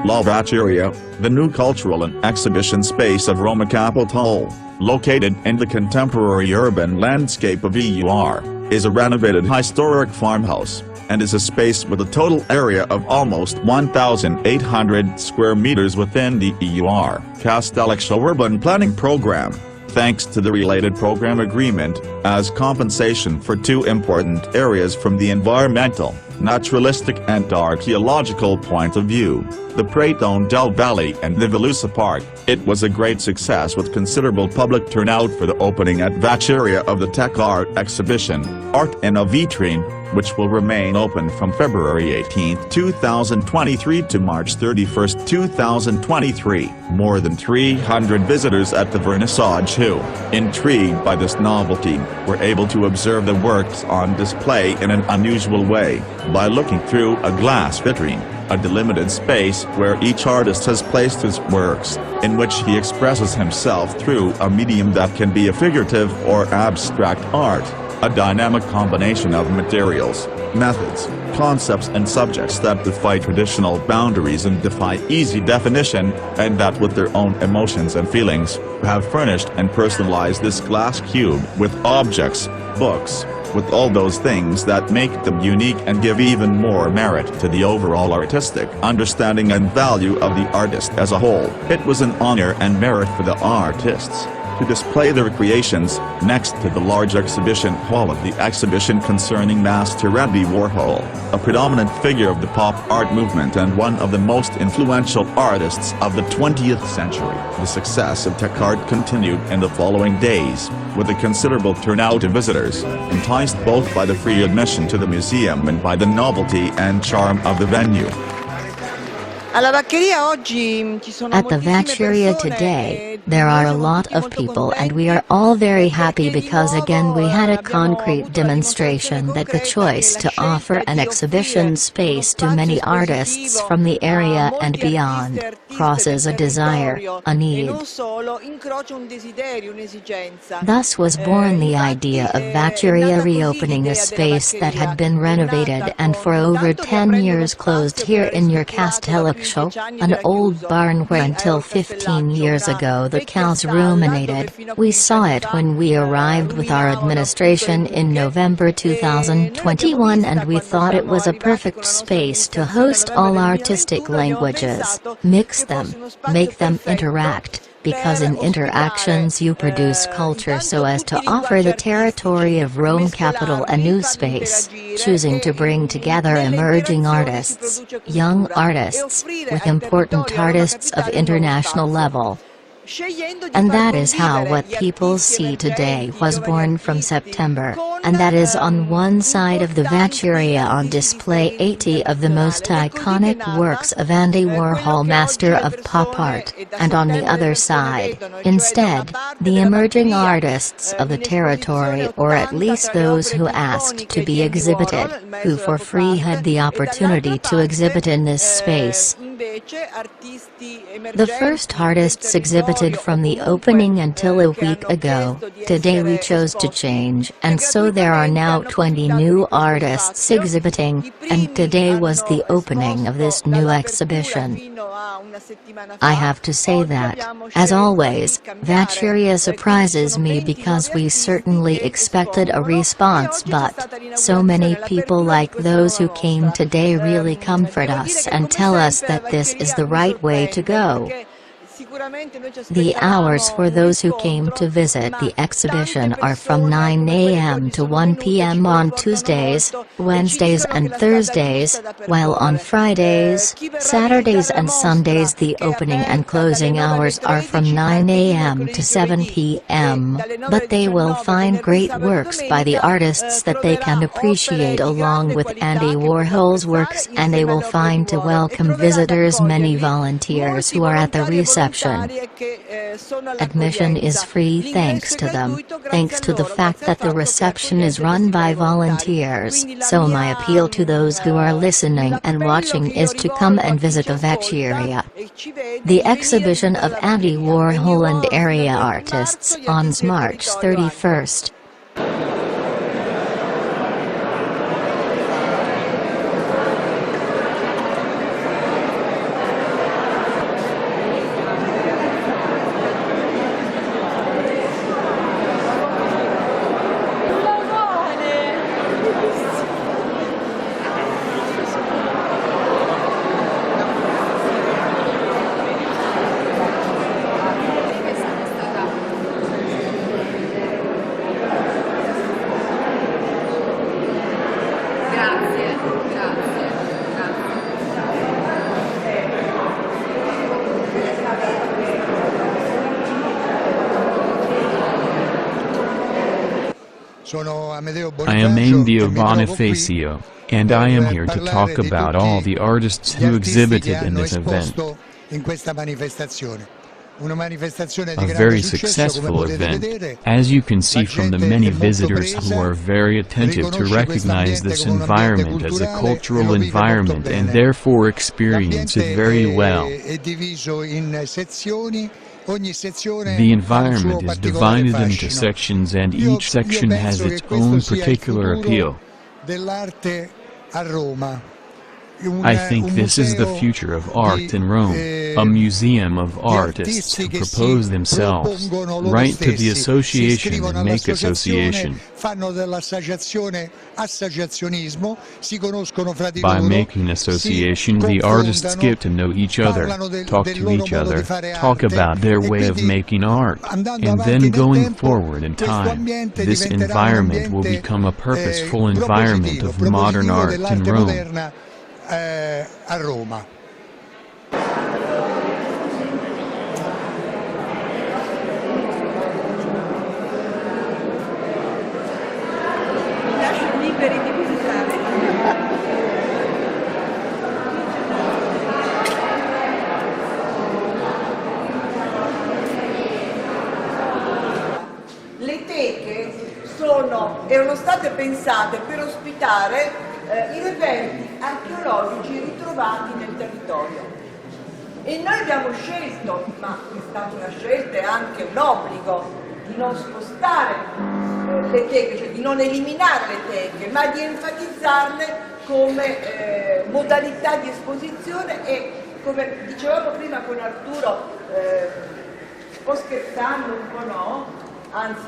La Vaccheria, the new cultural and exhibition space of Rome Capitol, located in the contemporary urban landscape of Eur, is a renovated historic farmhouse, and is a space with a total area of almost 1,800 square meters within the Eur Castellaccio urban planning program, thanks to the related program agreement, as compensation for two important areas from the environmental, naturalistic and archaeological point of view, the Pratone del Valle and the Velusa Park. It was a great success with considerable public turnout for the opening at Vaccheria of the TecArt exhibition, Art in a Vitrine, which will remain open from February 18, 2023 to March 31, 2023. More than 300 visitors at the vernissage who, intrigued by this novelty, were able to observe the works on display in an unusual way, by looking through a glass vitrine, a delimited space where each artist has placed his works, in which he expresses himself through a medium that can be a figurative or abstract art, a dynamic combination of materials, methods, concepts and subjects that defy traditional boundaries and defy easy definition, and that with their own emotions and feelings, have furnished and personalized this glass cube with objects, books, with all those things that make them unique and give even more merit to the overall artistic understanding and value of the artist as a whole. It was an honor and merit for the artists to display their creations, next to the large exhibition hall of the exhibition concerning Master Andy Warhol, a predominant figure of the pop art movement and one of the most influential artists of the 20th century. The success of TecArt continued in the following days, with a considerable turnout of visitors, enticed both by the free admission to the museum and by the novelty and charm of the venue. At the Vaccheria today, there are a lot of people and we are all very happy because again we had a concrete demonstration that the choice to offer an exhibition space to many artists from the area and beyond, crosses a desire, a need. Thus was born the idea of Vaccheria reopening a space that had been renovated and for over 10 years closed here in your Castellaccio, an old barn where until 15 years ago the cows ruminated. We saw it when we arrived with our administration in November 2021 and we thought it was a perfect space to host all artistic languages, mix them, make them interact, because in interactions you produce culture so as to offer the territory of Rome Capital a new space, choosing to bring together emerging artists, young artists, with important artists of international level. And that is how what people see today was born from September, and that is on one side of the Vaccheria on display 80 of the most iconic works of Andy Warhol, master of pop art, and on the other side, instead, the emerging artists of the territory, or at least those who asked to be exhibited, who for free had the opportunity to exhibit in this space. The first artists exhibited from the opening until a week ago. Today we chose to change, and so there are now 20 new artists exhibiting, and today was the opening of this new exhibition. I have to say that, as always, Vaccheria surprises me because we certainly expected a response, but so many people like those who came today really comfort us and tell us that this is the right way to go. The hours for those who came to visit the exhibition are from 9 a.m. to 1 p.m. on Tuesdays, Wednesdays and Thursdays, while on Fridays, Saturdays and Sundays the opening and closing hours are from 9 a.m. to 7 p.m., but they will find great works by the artists that they can appreciate along with Andy Warhol's works, and they will find to welcome visitors many volunteers who are at the reception. Admission is free thanks to them, thanks to the fact that the reception is run by volunteers, so my appeal to those who are listening and watching is to come and visit the Vaccheria. The exhibition of Andy Warhol and area artists on March 31st. I am Amedeo Bonifacio, and I am here to talk about all the artists who exhibited in this event. A very successful event, as you can see from the many visitors who are very attentive to recognize this environment as a cultural environment and therefore experience it very well. The environment is divided into sections and each section has its own particular appeal. I think this is the future of art in Rome, a museum of artists who propose themselves, write to the association and make association. By making association, the artists get to know each other, talk to each other, talk about their way of making art, and then going forward in time, this environment will become a purposeful environment of modern art in Rome. A Roma. Lascio liberi di visitare. Le teche erano state pensate per ospitare i reperti archeologici ritrovati nel territorio e noi abbiamo scelto, ma è stata una scelta e anche un obbligo, di non spostare le teche, cioè di non eliminare le teche, ma di enfatizzarle come modalità di esposizione e, come dicevamo prima con Arturo, un po' scherzando, un po' no, anzi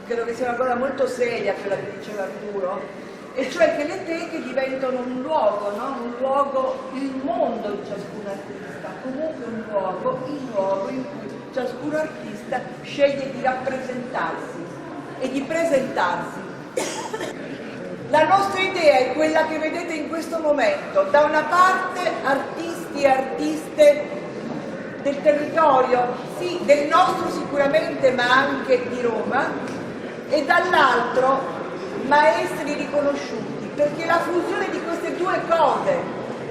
credo che sia una cosa molto seria quella che diceva Arturo, e cioè che le teche diventano un luogo, no? Un luogo, il mondo di ciascun artista, comunque un luogo, il luogo in cui ciascun artista sceglie di rappresentarsi e di presentarsi. La nostra idea è quella che vedete in questo momento, da una parte artisti e artiste del territorio, sì, del nostro sicuramente, ma anche di Roma, e dall'altro maestri riconosciuti, perché la fusione di queste due cose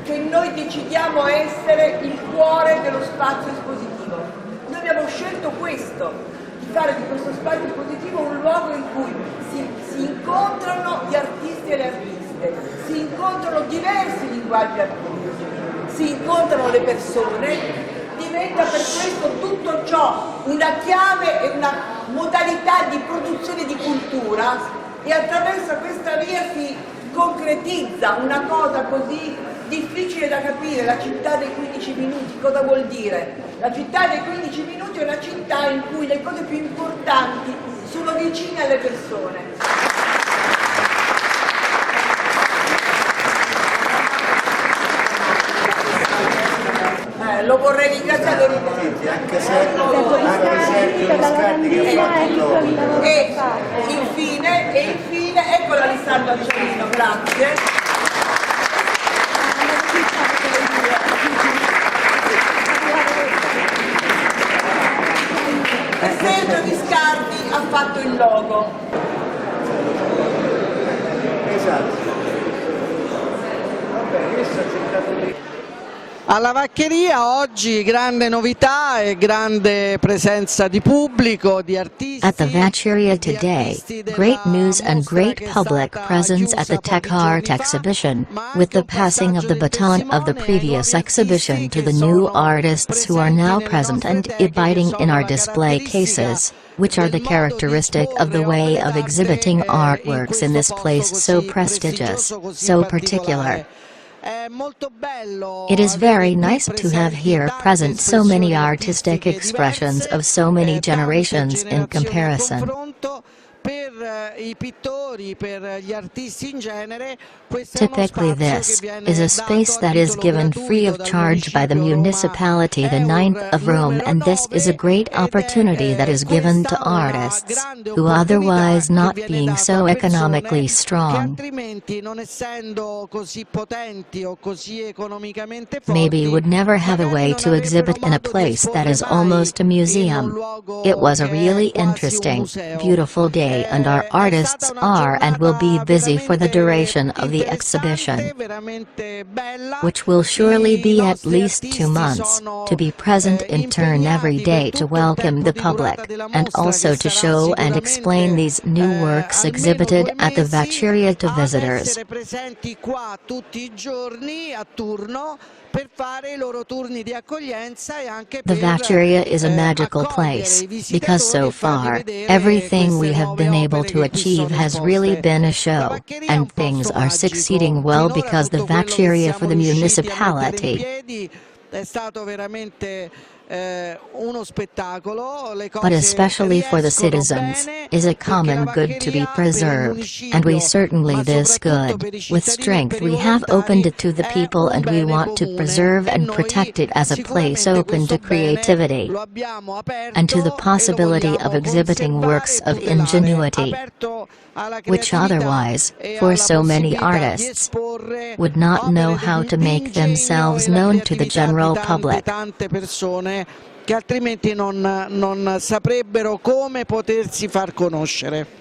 che noi decidiamo essere il cuore dello spazio espositivo. Noi abbiamo scelto questo, di fare di questo spazio espositivo un luogo in cui si incontrano gli artisti e le artiste, si incontrano diversi linguaggi artistici, si incontrano le persone, diventa per questo tutto ciò una chiave e una modalità di produzione di cultura, e attraverso questa via si concretizza una cosa così difficile da capire, la città dei 15 minuti. Cosa vuol dire? La città dei 15 minuti è una città in cui le cose più importanti sono vicine alle persone. Lo vorrei ringraziare anche Sergio Viscardi che ha fatto e infine ecco l'Alessandro Giuliano, grazie. E Sergio Viscardi ha fatto il logo. esatto. Vabbè, questo è centrato lì. Alla Vaccheria oggi grande novità e grande presenza di pubblico, di artisti. At the Vaccheria today, great news and great public presence at the TecArt exhibition, with the passing of the baton of the previous exhibition to the new artists who are now present and abiding in our display cases, which are the characteristic of the way of exhibiting artworks in this place so prestigious, so particular. It is very nice to have here present so many artistic expressions of so many generations in comparison. Typically this is a space that is given free of charge by the municipality, the 9th of Rome, and this is a great opportunity that is given to artists, who otherwise not being so economically strong, maybe would never have a way to exhibit in a place that is almost a museum. It was a really interesting, beautiful day and our artists are and will be busy for the duration of the exhibition, which will surely be at least 2 months, to be present in turn every day to welcome the public, and also to show and explain these new works exhibited at the Vaccheria to visitors. The Vaccheria is a magical place, because so far, everything we have been able to achieve has really been a show, and things are succeeding well because the Vaccheria for the municipality, but especially for the citizens, is a common good to be preserved, and we certainly this good, with strength we have opened it to the people and we want to preserve and protect it as a place open to creativity, and to the possibility of exhibiting works of ingenuity, which otherwise, for so many artists, would not know how to make themselves known to the general public. Che altrimenti non saprebbero come potersi far conoscere.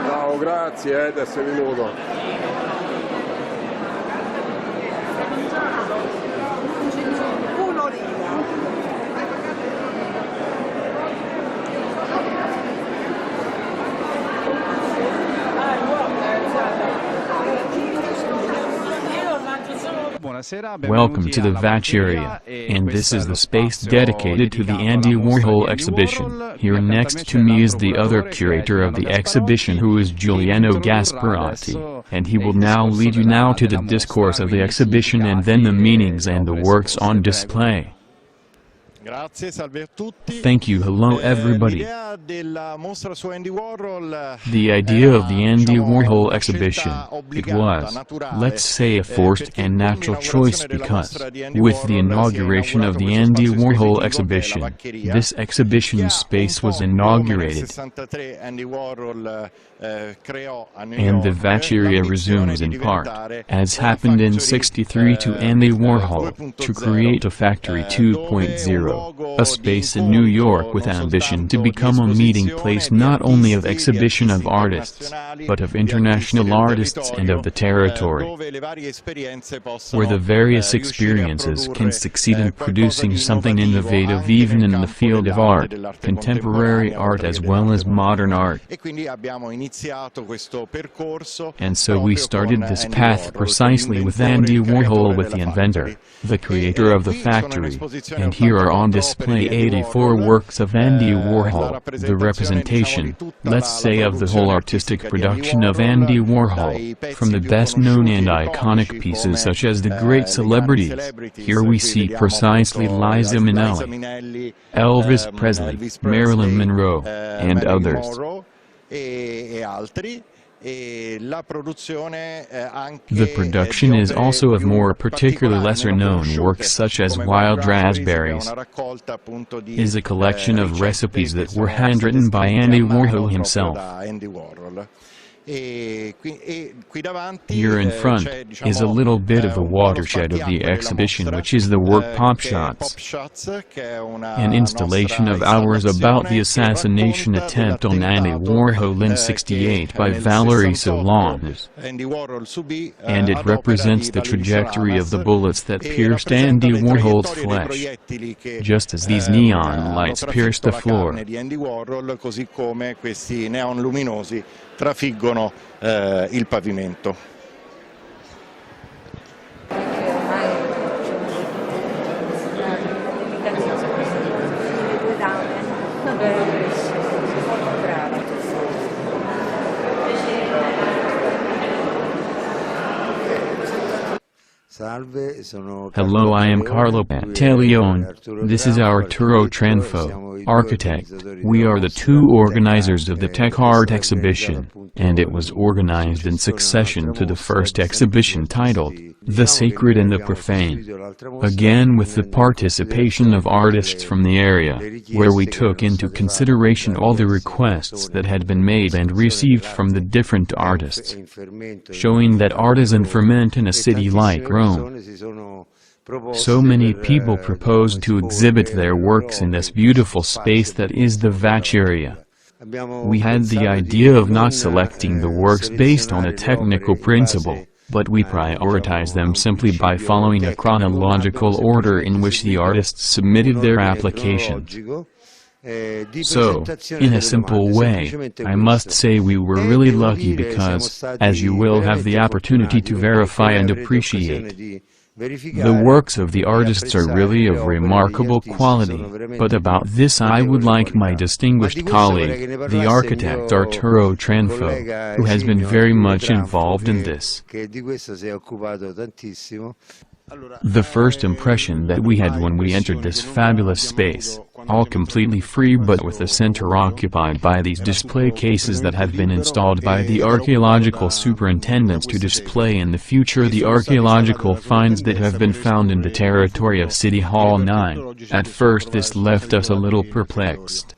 Ciao, grazie di essere venuto. Welcome to the Vaccheria, and this is the space dedicated to the Andy Warhol exhibition. Here next to me is the other curator of the exhibition, who is Giuliano Gasparotti, and he will now lead you now to the discourse of the exhibition and then the meanings and the works on display. Thank you. Hello everybody. The idea of the Andy Warhol exhibition, it was, let's say, a forced and natural choice because, with the inauguration of the Andy Warhol exhibition, this exhibition space was inaugurated, and the Vaccheria resumes in part, as happened in '63 to Andy Warhol, to create a factory 2.0. A space in New York with ambition to become a meeting place not only of exhibition of artists, but of international artists and of the territory, where the various experiences can succeed in producing something innovative even in the field of art, contemporary art as well as modern art. And so we started this path precisely with Andy Warhol, with the inventor, the creator of the factory, and here are on display 84 works of Andy Warhol, the representation, let's say, of the whole artistic production of Andy Warhol, from the best-known and iconic pieces such as the great celebrities. Here we see precisely Liza Minelli, Elvis Presley, Marilyn Monroe, and others. The production is also of more particular lesser-known works such as Wild Raspberries, is a collection of recipes that were handwritten by Andy Warhol himself. Here in front is a little bit of the watershed of the exhibition, which is the work Pop Shots, an installation of ours about the assassination attempt on Andy Warhol in '68 by Valéry Solange, and it represents the trajectory of the bullets that pierced Andy Warhol's flesh, just as these neon lights pierced the floor. Trafiggono il pavimento. Hello, I am Carlo Pantaleone. This is Arturo Tranfo, architect. We are the two organizers of the TecArt exhibition, and it was organized in succession to the first exhibition titled, The Sacred and the Profane. Again with the participation of artists from the area, where we took into consideration all the requests that had been made and received from the different artists, showing that artisan ferment in a city like Rome. So many people proposed to exhibit their works in this beautiful space that is the Vaccheria. We had the idea of not selecting the works based on a technical principle, but we prioritize them simply by following a chronological order in which the artists submitted their applications. So, in a simple way, I must say we were really lucky because, as you will have the opportunity to verify and appreciate, the works of the artists are really of remarkable quality, but about this I would like my distinguished colleague, the architect Arturo Tranfo, who has been very much involved in this. The first impression that we had when we entered this fabulous space, all completely free but with the center occupied by these display cases that have been installed by the archaeological superintendents to display in the future the archaeological finds that have been found in the territory of City Hall 9. At first this left us a little perplexed,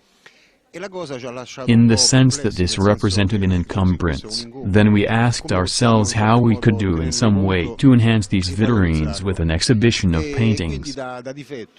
in the sense that this represented an encumbrance. Then we asked ourselves how we could do in some way to enhance these vitrines with an exhibition of paintings.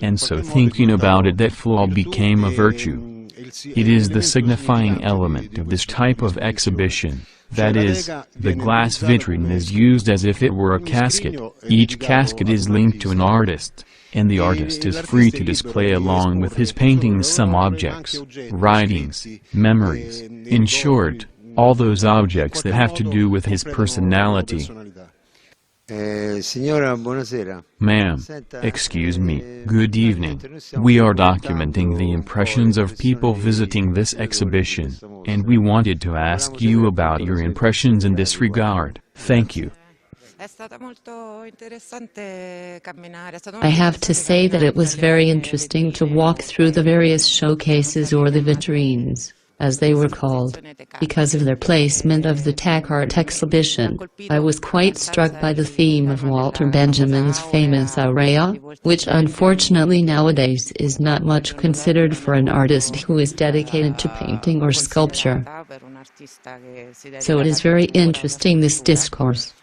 And so thinking about it, that flaw became a virtue. It is the signifying element of this type of exhibition. That is, the glass vitrine is used as if it were a casket. Each casket is linked to an artist, and the artist is free to display along with his paintings some objects, writings, memories, in short, all those objects that have to do with his personality. Ma'am, excuse me, good evening. We are documenting the impressions of people visiting this exhibition, and we wanted to ask you about your impressions in this regard. Thank you. I have to say that it was very interesting to walk through the various showcases or the vitrines, as they were called, because of their placement of the TecArt exhibition. I was quite struck by the theme of Walter Benjamin's famous Aurea, which unfortunately nowadays is not much considered for an artist who is dedicated to painting or sculpture. So it is very interesting, this discourse.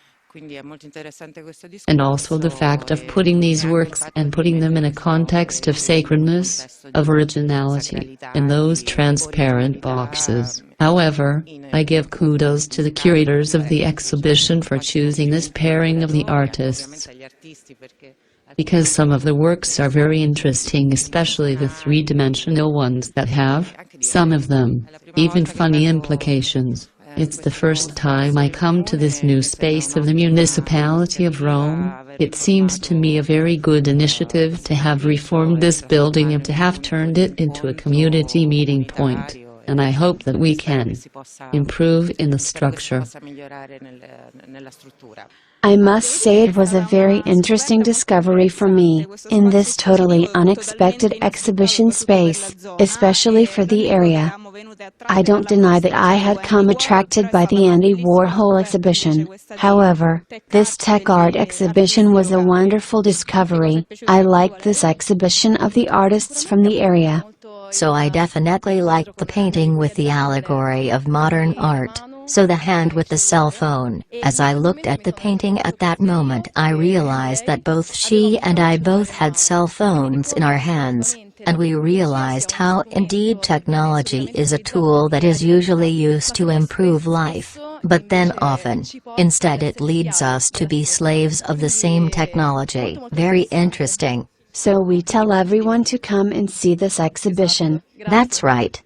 And also the fact of putting these works and putting them in a context of sacredness, of originality, in those transparent boxes. However, I give kudos to the curators of the exhibition for choosing this pairing of the artists, because some of the works are very interesting, especially the three-dimensional ones that have, some of them, even funny implications. It's the first time I come to this new space of the municipality of Rome. It seems to me a very good initiative to have reformed this building and to have turned it into a community meeting point, and I hope that we can improve in the structure. I must say it was a very interesting discovery for me, in this totally unexpected exhibition space, especially for the area. I don't deny that I had come attracted by the Andy Warhol exhibition. However, this TecArt exhibition was a wonderful discovery. I liked this exhibition of the artists from the area. So I definitely liked the painting with the allegory of modern art. So the hand with the cell phone. As I looked at the painting at that moment, I realized that both she and I both had cell phones in our hands, and we realized how indeed technology is a tool that is usually used to improve life, but then often, instead it leads us to be slaves of the same technology. Very interesting. So we tell everyone to come and see this exhibition. That's right.